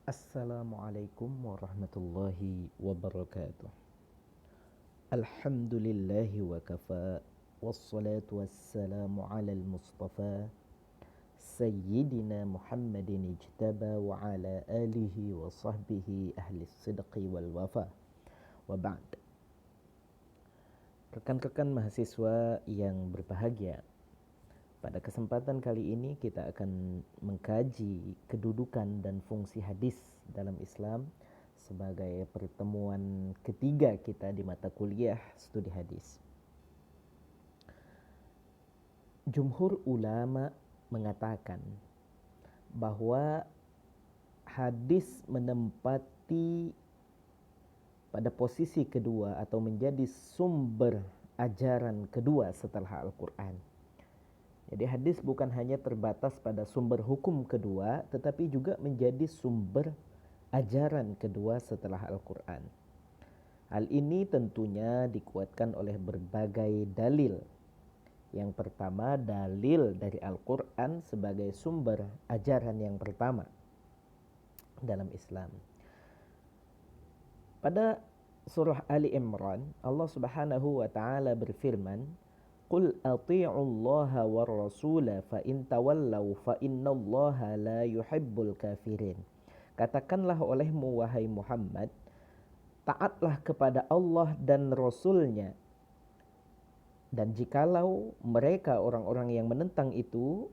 Assalamualaikum warahmatullahi wabarakatuh. Alhamdulillahi wa kafa. Wassalatu wassalamu ala al-mustafa Sayyidina Muhammadin ijtaba wa ala alihi wa sahbihi ahli sidqi wal wafa. Wa ba'd. Rekan-rekan mahasiswa yang berbahagia, pada kesempatan kali ini kita akan mengkaji kedudukan dan fungsi hadis dalam Islam sebagai pertemuan ketiga kita di mata kuliah studi hadis. Jumhur ulama mengatakan bahwa hadis menempati pada posisi kedua atau menjadi sumber ajaran kedua setelah Al-Quran. Jadi hadis bukan hanya terbatas pada sumber hukum kedua, tetapi juga menjadi sumber ajaran kedua setelah Al-Quran. Hal ini tentunya dikuatkan oleh berbagai dalil. Yang pertama, dalil dari Al-Quran sebagai sumber ajaran yang pertama dalam Islam. Pada surah Ali Imran, Allah Subhanahu wa taala berfirman, "Qul athi'u Allaha war rasula fa in tawallaw fa innallaha la yuhibbul kafirin." Katakanlah olehmu wahai Muhammad, taatlah kepada Allah dan Rasulnya. Dan jikalau mereka orang-orang yang menentang itu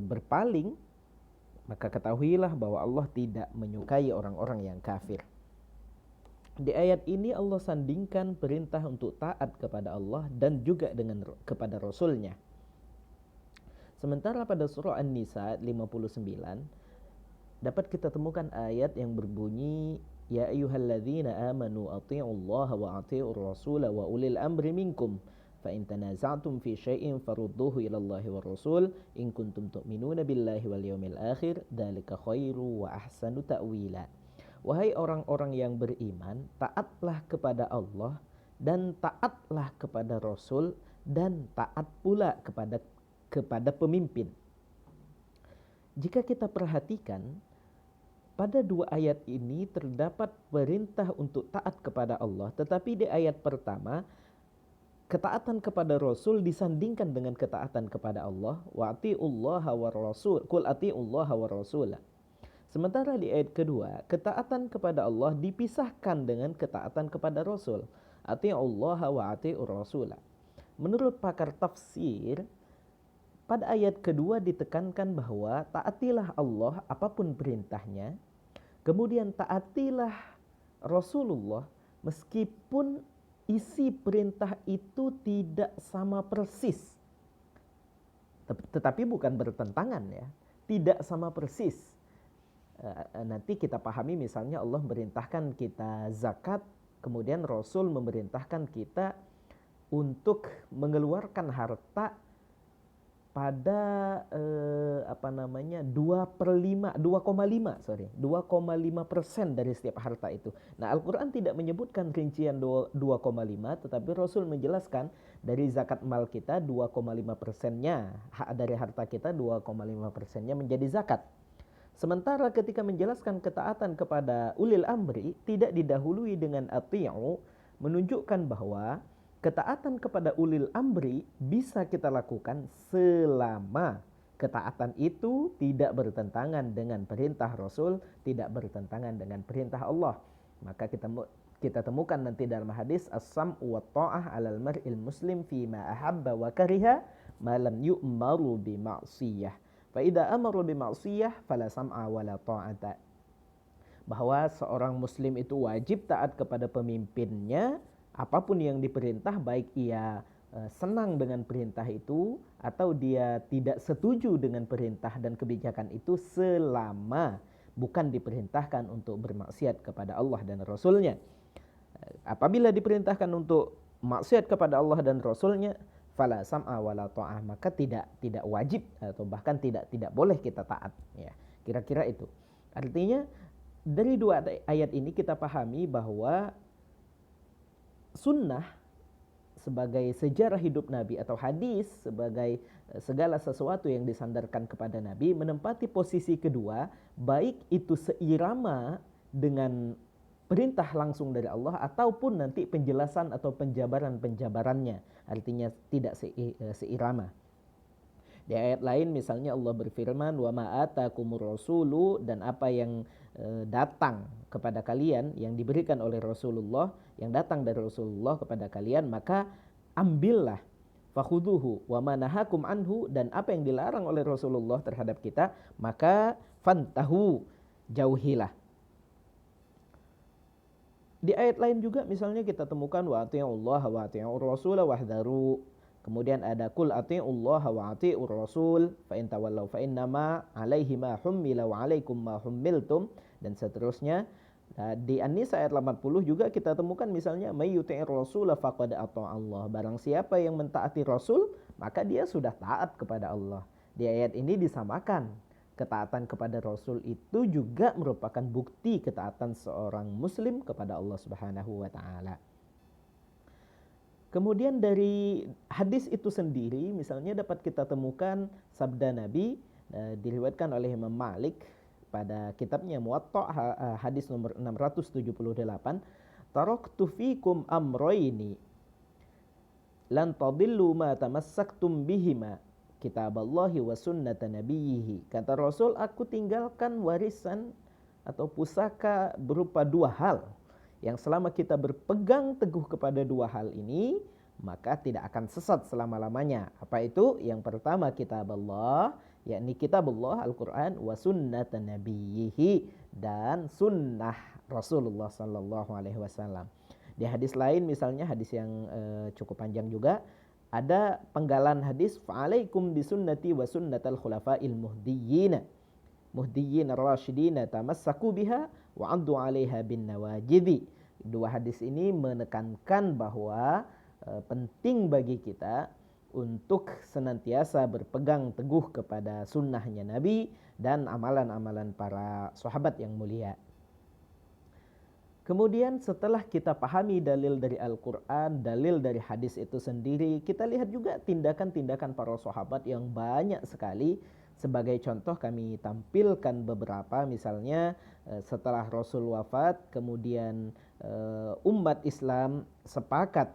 berpaling, maka ketahuilah bahwa Allah tidak menyukai orang-orang yang kafir. Di ayat ini Allah sandingkan perintah untuk taat kepada Allah dan juga kepada Rasulnya. Sementara pada surah An-Nisa 59 dapat kita temukan ayat yang berbunyi, Ya ayyuhalladzina amanu athi'ullaha wa athi'ur rasula wa ulil amri minkum fa in tanaza'tum fi syai'in farudduhu ila Allahi war rasul in kuntum tu'minuna billahi wal yawmil akhir dzalika khairu wa ahsanu ta'wila. Wahai orang-orang yang beriman, taatlah kepada Allah dan taatlah kepada Rasul dan taat pula kepada pemimpin. Jika kita perhatikan, pada dua ayat ini terdapat perintah untuk taat kepada Allah, tetapi di ayat pertama ketaatan kepada Rasul disandingkan dengan ketaatan kepada Allah. Wa atiullaha war rasul, qul atiullaha war rasula. Sementara di ayat kedua, ketaatan kepada Allah dipisahkan dengan ketaatan kepada Rasul. Atiullaha wa atiur rasula. Menurut pakar tafsir, pada ayat kedua ditekankan bahwa taatilah Allah apapun perintahnya, kemudian taatilah Rasulullah meskipun isi perintah itu tidak sama persis. Tetapi bukan bertentangan ya, tidak sama persis. Nanti kita pahami misalnya Allah memerintahkan kita zakat, kemudian Rasul memerintahkan kita untuk mengeluarkan harta pada 2,5% dari setiap harta itu. Nah, Al-Quran tidak menyebutkan rincian 2,5, tetapi Rasul menjelaskan dari zakat mal kita 2,5%-nya, dari harta kita 2,5%-nya menjadi zakat. Sementara ketika menjelaskan ketaatan kepada ulil amri tidak didahului dengan ati'u, menunjukkan bahwa ketaatan kepada ulil amri bisa kita lakukan selama ketaatan itu tidak bertentangan dengan perintah Rasul, tidak bertentangan dengan perintah Allah. Maka kita temukan nanti dalam hadis as-sam'u wa ta'ah 'alal mar'il muslim fi ma ahabba wa kariha ma lam yu'maru bi ma'siyah. Fa idza amaru bi ma'siyah fala sam'a wala ta'ata. Bahwa seorang muslim itu wajib taat kepada pemimpinnya apapun yang diperintah, baik ia senang dengan perintah itu atau dia tidak setuju dengan perintah dan kebijakan itu selama bukan diperintahkan untuk bermaksiat kepada Allah dan Rasulnya. Apabila diperintahkan untuk maksiat kepada Allah dan Rasulnya, fala sam'a wala ta'ah, maka tidak wajib atau bahkan tidak boleh kita taat ya. Kira-kira itu. Artinya dari dua ayat ini kita pahami bahwa sunnah sebagai sejarah hidup Nabi atau hadis sebagai segala sesuatu yang disandarkan kepada Nabi menempati posisi kedua, baik itu seirama dengan perintah langsung dari Allah ataupun nanti penjelasan atau penjabaran-penjabarannya, artinya tidak seirama. Di ayat lain misalnya Allah berfirman, wa ma atakumur rasulu, dan apa yang datang kepada kalian, yang diberikan oleh Rasulullah, yang datang dari Rasulullah kepada kalian, maka ambillah. Fakhuduhu wa ma nahakum anhu, dan apa yang dilarang oleh Rasulullah terhadap kita, maka fantahu, jauhilah. Di ayat lain juga misalnya kita temukan wa ati'ullah wa ati'ur rasul wahdharu. Kemudian ada kul ati'ullah wa ati'ur rasul fa in tawallaw fa innama 'alaihi ma hummila wa 'alaikum ma hummiltum, dan seterusnya. Di An-Nisa ayat 80 juga kita temukan misalnya may yuti'ir rasul faqad ata'allah. Barang siapa yang mentaati Rasul, maka dia sudah taat kepada Allah. Di ayat ini disamakan, ketaatan kepada Rasul itu juga merupakan bukti ketaatan seorang muslim kepada Allah Subhanahu wa taala. Kemudian dari hadis itu sendiri misalnya dapat kita temukan sabda Nabi diriwayatkan oleh Imam Malik pada kitabnya Muwatta, hadis nomor 678, taraktu fikum amrayni lan tadillu ma tamassaktum bihima, kitaballahi wa sunnata nabiyhi. Kata Rasul, aku tinggalkan warisan atau pusaka berupa dua hal, yang selama kita berpegang teguh kepada dua hal ini, maka tidak akan sesat selama-lamanya. Apa itu? Yang pertama kitab Allah, yakni kitab Allah Al-Quran, wa sunnata nabiyhi, dan sunnah Rasulullah sallallahu alaihi wasallam. Di hadis lain misalnya, hadis yang cukup panjang juga, ada penggalan hadis, fa'alaikum bisunnati wa sunnatal khulafa'il muhdiyyin ar-rasyidin tamassaku biha wa 'addu 'alaiha bin nawajidi. Dua hadis ini menekankan bahwa penting bagi kita untuk senantiasa berpegang teguh kepada sunnahnya Nabi dan amalan-amalan para sahabat yang mulia. Kemudian setelah kita pahami dalil dari Al-Quran, dalil dari hadis itu sendiri, kita lihat juga tindakan-tindakan para sahabat yang banyak sekali. Sebagai contoh kami tampilkan beberapa, misalnya setelah Rasul wafat, kemudian umat Islam sepakat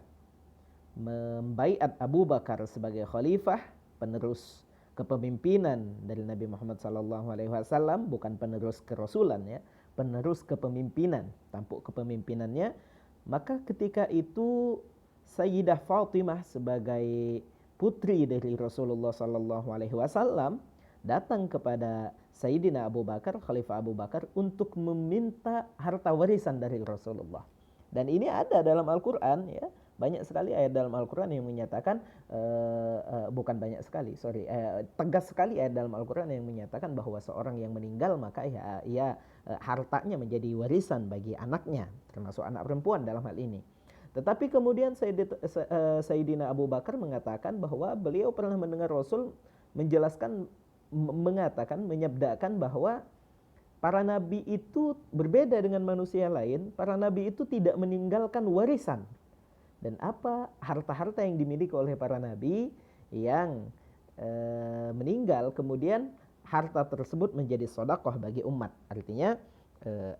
membaiat Abu Bakar sebagai khalifah, penerus kepemimpinan dari Nabi Muhammad SAW, bukan penerus kerasulan ya, penerus kepemimpinan, tampuk kepemimpinannya. Maka ketika itu Sayyidah Fatimah sebagai putri dari Rasulullah SAW datang kepada Sayyidina Abu Bakar, Khalifah Abu Bakar, untuk meminta harta warisan dari Rasulullah. Dan ini ada dalam Al-Quran ya. Banyak sekali ayat dalam Al-Quran yang menyatakan, tegas sekali ayat dalam Al-Quran yang menyatakan bahwa seorang yang meninggal maka hartanya menjadi warisan bagi anaknya, termasuk anak perempuan dalam hal ini. Tetapi kemudian Sayyidina Abu Bakar mengatakan bahwa beliau pernah mendengar Rasul menyabdakan bahwa para nabi itu berbeda dengan manusia lain. Para nabi itu tidak meninggalkan warisan. Dan apa harta-harta yang dimiliki oleh para nabi yang meninggal, kemudian harta tersebut menjadi sedekah bagi umat. Artinya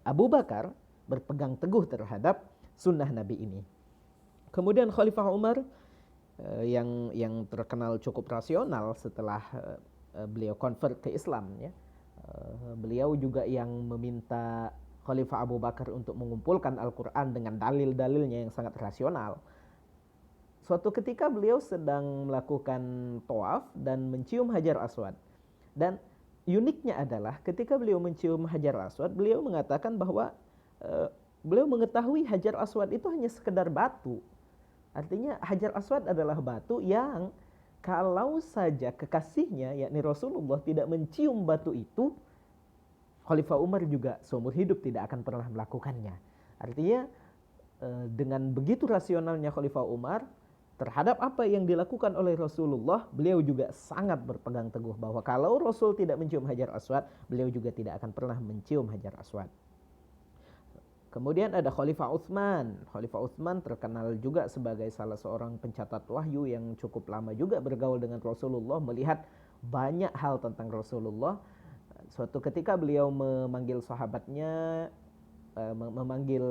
Abu Bakar berpegang teguh terhadap sunnah Nabi ini. Kemudian Khalifah Umar yang terkenal cukup rasional setelah beliau convert ke Islam ya. Beliau juga yang meminta Khalifah Abu Bakar untuk mengumpulkan Al-Quran dengan dalil-dalilnya yang sangat rasional. Suatu ketika beliau sedang melakukan tawaf dan mencium Hajar Aswad. Dan uniknya adalah ketika beliau mencium Hajar Aswad, beliau mengatakan bahwa beliau mengetahui Hajar Aswad itu hanya sekedar batu. Artinya Hajar Aswad adalah batu yang kalau saja kekasihnya, yakni Rasulullah, tidak mencium batu itu, Khalifah Umar juga seumur hidup tidak akan pernah melakukannya. Artinya dengan begitu rasionalnya Khalifah Umar terhadap apa yang dilakukan oleh Rasulullah, beliau juga sangat berpegang teguh bahwa kalau Rasul tidak mencium Hajar Aswad, beliau juga tidak akan pernah mencium Hajar Aswad. Kemudian ada Khalifah Utsman. Khalifah Utsman terkenal juga sebagai salah seorang pencatat wahyu yang cukup lama juga bergaul dengan Rasulullah, melihat banyak hal tentang Rasulullah. Suatu ketika beliau memanggil sahabatnya, memanggil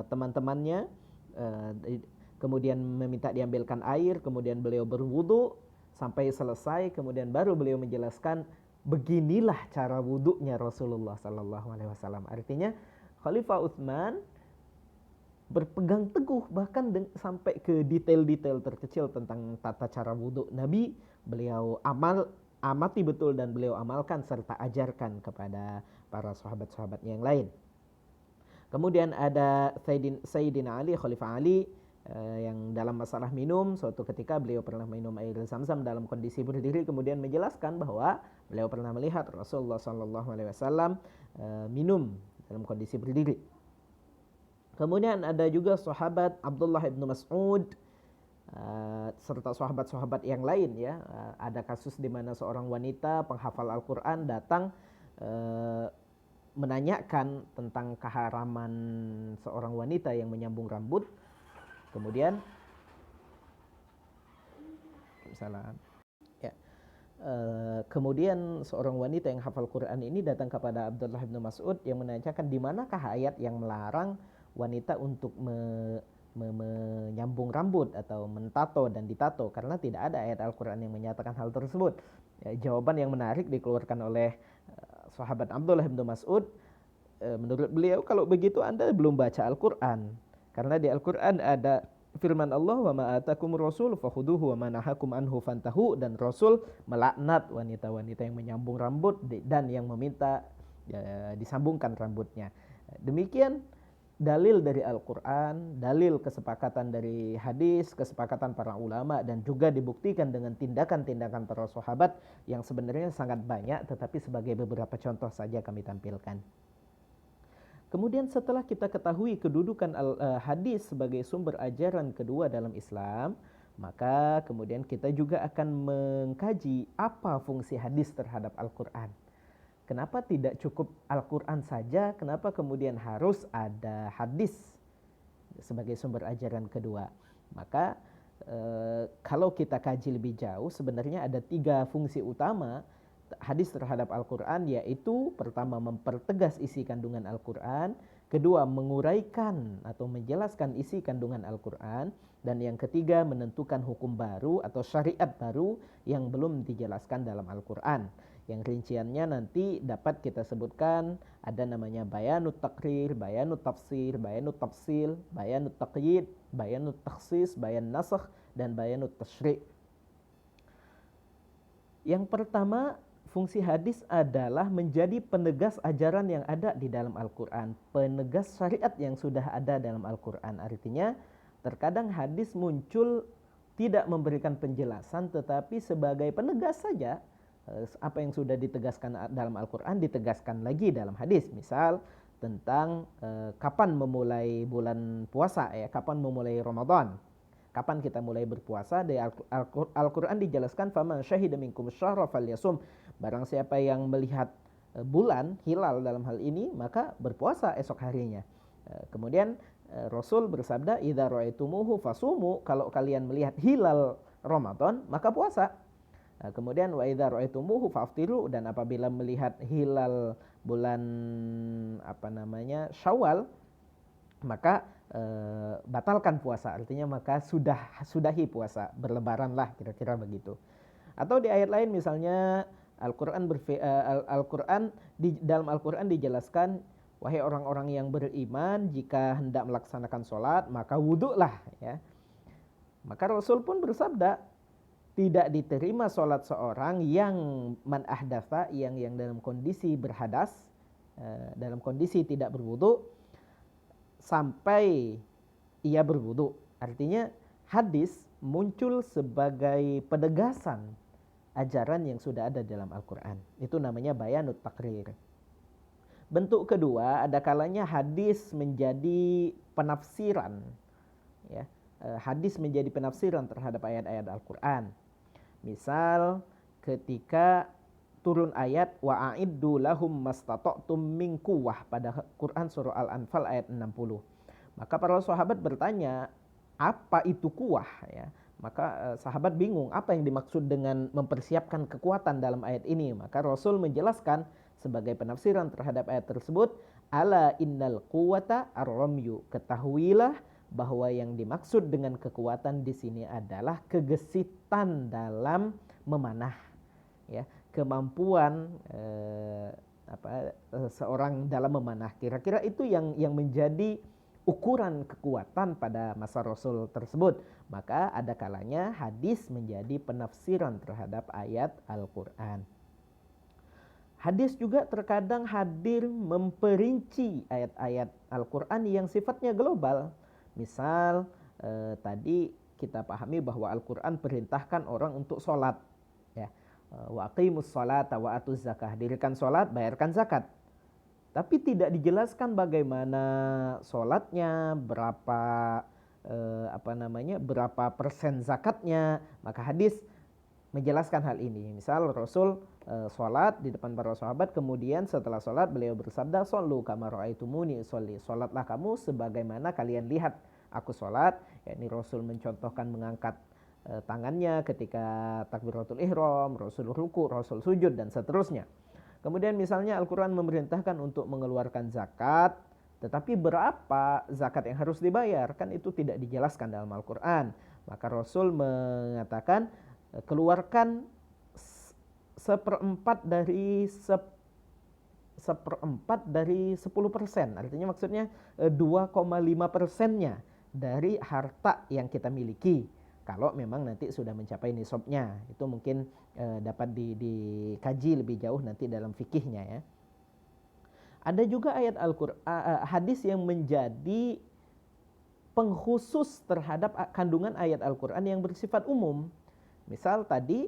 teman-temannya, kemudian meminta diambilkan air, kemudian beliau berwudu sampai selesai, kemudian baru beliau menjelaskan beginilah cara wudhunya Rasulullah Sallallahu Alaihi Wasallam. Artinya Khalifah Utsman berpegang teguh bahkan sampai ke detail-detail terkecil tentang tata cara wudhu Nabi. Beliau amati betul dan beliau amalkan serta ajarkan kepada para sahabat-sahabatnya yang lain. Kemudian ada Sayyidina Ali, Khalifah Ali, yang dalam masalah minum, suatu ketika beliau pernah minum air Zam-Zam dalam kondisi berdiri, kemudian menjelaskan bahwa beliau pernah melihat Rasulullah SAW minum dalam kondisi berdiri. Kemudian ada juga sahabat Abdullah ibnu Mas'ud, serta sahabat-sahabat yang lain ya. Ada kasus di mana seorang wanita penghafal Al-Quran datang menanyakan tentang keharaman seorang wanita yang menyambung rambut. Kemudian kemudian seorang wanita yang hafal Quran ini datang kepada Abdullah bin Mas'ud yang menanyakan di manakah ayat yang melarang wanita untuk menyambung rambut atau mentato dan ditato, karena tidak ada ayat Al-Quran yang menyatakan hal tersebut. Jawaban yang menarik dikeluarkan oleh sahabat Abdullah bin Mas'ud, menurut beliau, kalau begitu Anda belum baca Al-Quran. Karena di Al-Quran ada firman Allah, wa ma atakumur rasul fakhuduhu wa ma nahakum anhu fantahu, dan Rasul melaknat wanita-wanita yang menyambung rambut dan yang meminta disambungkan rambutnya. Demikian dalil dari Al-Quran, dalil kesepakatan dari hadis, kesepakatan para ulama, dan juga dibuktikan dengan tindakan-tindakan para sahabat yang sebenarnya sangat banyak, tetapi sebagai beberapa contoh saja kami tampilkan. Kemudian setelah kita ketahui kedudukan hadis sebagai sumber ajaran kedua dalam Islam, maka kemudian kita juga akan mengkaji apa fungsi hadis terhadap Al-Quran. Kenapa tidak cukup Al-Quran saja, kenapa kemudian harus ada hadis sebagai sumber ajaran kedua? Maka kalau kita kaji lebih jauh, sebenarnya ada 3 fungsi utama hadis terhadap Al-Quran, yaitu pertama mempertegas isi kandungan Al-Quran, kedua menguraikan atau menjelaskan isi kandungan Al-Quran, dan yang ketiga menentukan hukum baru atau syariat baru yang belum dijelaskan dalam Al-Quran. Yang rinciannya nanti dapat kita sebutkan, ada namanya bayanut takrir, bayanut tafsir, bayanut tafsil, bayanut taqyid, bayanut takhsis, bayan nasakh, dan bayanut tasyri'. Yang pertama, fungsi hadis adalah menjadi penegas ajaran yang ada di dalam Al-Quran, penegas syariat yang sudah ada dalam Al-Quran. Artinya, terkadang hadis muncul tidak memberikan penjelasan, tetapi sebagai penegas saja. Apa yang sudah ditegaskan dalam Al-Quran ditegaskan lagi dalam hadis. Misal tentang kapan memulai bulan puasa, kapan memulai Ramadan, kapan kita mulai berpuasa. Di Al-Quran dijelaskan, faman syahida minkum syahra falyasum, barang siapa yang melihat bulan hilal dalam hal ini maka berpuasa esok harinya. Kemudian Rasul bersabda, idza ra'aitumuhu fasumu, kalau kalian melihat hilal Ramadan maka puasa. Kemudian wa idza ra'aitumuhu faftiru, dan apabila melihat hilal bulan Syawal maka batalkan puasa. Artinya maka sudahi puasa, berlebaranlah, kira-kira begitu. Atau di ayat lain misalnya dalam Al-Quran dijelaskan, wahai orang-orang yang beriman, jika hendak melaksanakan sholat maka wudhulah ya. Maka Rasul pun bersabda, tidak diterima sholat seorang yang man ahdatha, yang dalam kondisi berhadas, dalam kondisi tidak berwudhu, sampai ia berwudhu. Artinya hadis muncul sebagai penegasan ajaran yang sudah ada dalam Al-Quran. Itu namanya bayanut takrir. Bentuk kedua, ada kalanya hadis menjadi penafsiran. Ya, hadis menjadi penafsiran terhadap ayat-ayat Al-Quran. Misal ketika turun ayat wa'iddu lahum mastata'tum min quwwah pada Quran surah Al-Anfal ayat 60. Maka para sahabat bertanya, apa itu kuwah ya? Maka sahabat bingung apa yang dimaksud dengan mempersiapkan kekuatan dalam ayat ini. Maka Rasul menjelaskan sebagai penafsiran terhadap ayat tersebut, ala innal quwwata ar-ramyu. Ketahuilah bahwa yang dimaksud dengan kekuatan di sini adalah kegesitan dalam memanah, ya, kemampuan seorang dalam memanah. Kira-kira itu yang menjadi ukuran kekuatan pada masa Rasul tersebut. Maka ada kalanya hadis menjadi penafsiran terhadap ayat Al-Quran. Hadis juga terkadang hadir memperinci ayat-ayat Al-Quran yang sifatnya global. Misal tadi kita pahami bahwa Al-Quran perintahkan orang untuk sholat, ya. Wa aqimus sholata wa atuz zakah, dirikan sholat, bayarkan zakat. Tapi tidak dijelaskan bagaimana sholatnya, berapa persen zakatnya. Maka hadis menjelaskan hal ini. Misal Rasul sholat di depan para sahabat, kemudian setelah sholat beliau bersabda, "Shollu kama ra'aitumuni usolli." Sholatlah kamu sebagaimana kalian lihat aku sholat. Yakni Rasul mencontohkan mengangkat tangannya ketika takbiratul ihram, Rasul ruku, Rasul sujud, dan seterusnya. Kemudian misalnya Al-Quran memerintahkan untuk mengeluarkan zakat, tetapi berapa zakat yang harus dibayar? Kan itu tidak dijelaskan dalam Al-Quran. Maka Rasul mengatakan, keluarkan seperempat dari 10%. Artinya maksudnya 2,5%-nya dari harta yang kita miliki. Kalau memang nanti sudah mencapai nisabnya, itu mungkin dapat dikaji lebih jauh nanti dalam fikihnya, ya. Ada juga ayat Al-Quran, hadis yang menjadi pengkhusus terhadap kandungan ayat Al-Quran yang bersifat umum. Misal tadi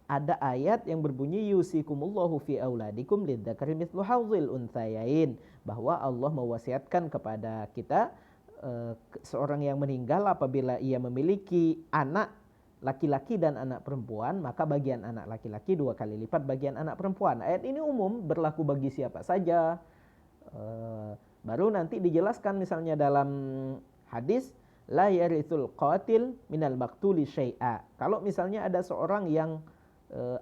ada ayat yang berbunyi yusikumullahu fi auladikum lidzakari mithlu hadzil unthayain, bahwa Allah mewasiatkan kepada kita seorang yang meninggal apabila ia memiliki anak laki-laki dan anak perempuan, maka bagian anak laki-laki 2 kali lipat bagian anak perempuan. Ayat ini umum, berlaku bagi siapa saja. Baru nanti dijelaskan misalnya dalam hadis, la yarithul qatil minal maktuli syai'a. Kalau misalnya ada seorang yang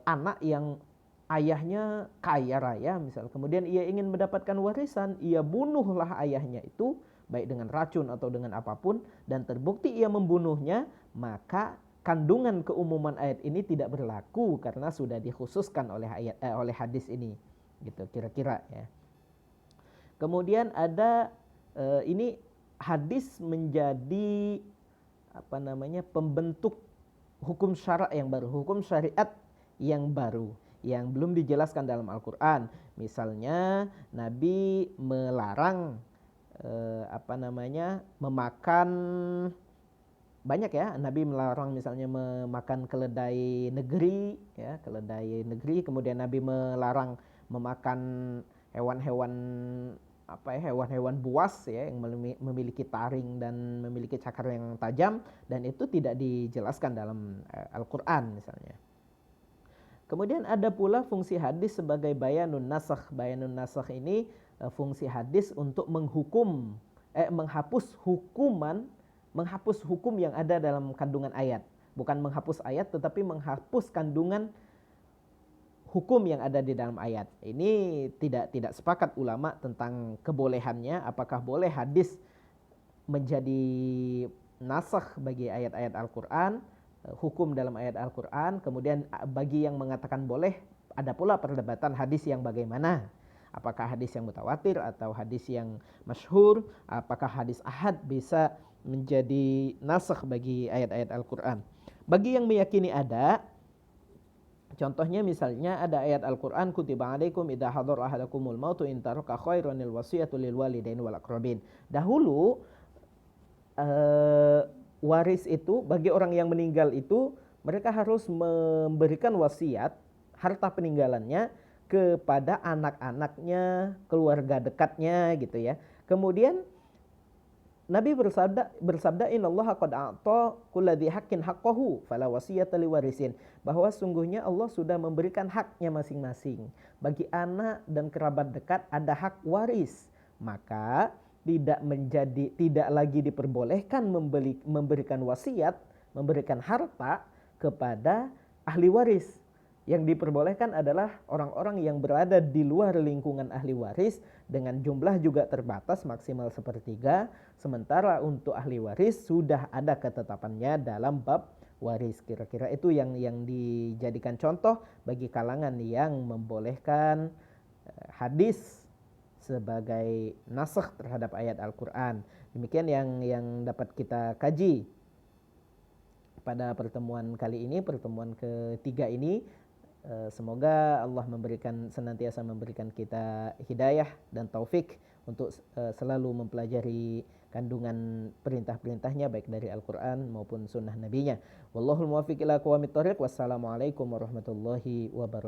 anak yang ayahnya kaya raya misal, kemudian ia ingin mendapatkan warisan, ia bunuhlah ayahnya itu, baik dengan racun atau dengan apapun, dan terbukti ia membunuhnya, maka kandungan keumuman ayat ini tidak berlaku karena sudah dikhususkan oleh hadis ini, gitu kira-kira, ya. Kemudian ada ini hadis menjadi pembentuk hukum syara yang baru, hukum syariat yang baru yang belum dijelaskan dalam Al-Quran. Misalnya Nabi melarang memakan, banyak ya, Nabi melarang misalnya memakan keledai negeri, ya, keledai negeri. Kemudian Nabi melarang memakan hewan-hewan buas, ya, yang memiliki taring dan memiliki cakar yang tajam, dan itu tidak dijelaskan dalam Al-Quran misalnya. Kemudian ada pula fungsi hadis sebagai bayanun nasakh. Bayanun nasakh ini fungsi hadis untuk menghapus hukum yang ada dalam kandungan ayat. Bukan menghapus ayat, tetapi menghapus kandungan hukum yang ada di dalam ayat. Ini tidak sepakat ulama tentang kebolehannya, apakah boleh hadis menjadi nasakh bagi ayat-ayat Al-Quran, hukum dalam ayat Al-Quran. Kemudian bagi yang mengatakan boleh, ada pula perdebatan hadis yang bagaimana. Apakah hadis yang mutawatir atau hadis yang masyhur, apakah hadis ahad bisa menjadi nasakh bagi ayat-ayat Al-Quran. Bagi yang meyakini ada, contohnya misalnya ada ayat Al-Quran, kutiba alaikum idza hadara ahadakumul mautu in taraka khairanil wasiyatu lil walidaini wal aqrabin. Dahulu waris itu bagi orang yang meninggal itu, mereka harus memberikan wasiat harta peninggalannya kepada anak-anaknya, keluarga dekatnya, gitu ya. Kemudian Nabi bersabda innallaha qad a'ta kulladzi haqqin haqqahu fala wasiyata liwarisin, bahwa sungguhnya Allah sudah memberikan haknya masing-masing. Bagi anak dan kerabat dekat ada hak waris, maka tidak lagi diperbolehkan memberikan wasiat, memberikan harta kepada ahli waris. Yang diperbolehkan adalah orang-orang yang berada di luar lingkungan ahli waris dengan jumlah juga terbatas maksimal sepertiga. Sementara untuk ahli waris sudah ada ketetapannya dalam bab waris. Kira-kira itu yang dijadikan contoh bagi kalangan yang membolehkan hadis sebagai nasakh terhadap ayat Al-Quran. Demikian yang dapat kita kaji pada pertemuan kali ini, pertemuan ketiga ini. Semoga Allah senantiasa memberikan kita hidayah dan taufik untuk selalu mempelajari kandungan perintah-perintahnya baik dari Al-Quran maupun sunnah nabinya. Wallahul muwaffiq ila aqwamit thoriq. Wassalamualaikum warahmatullahi wabarakatuh.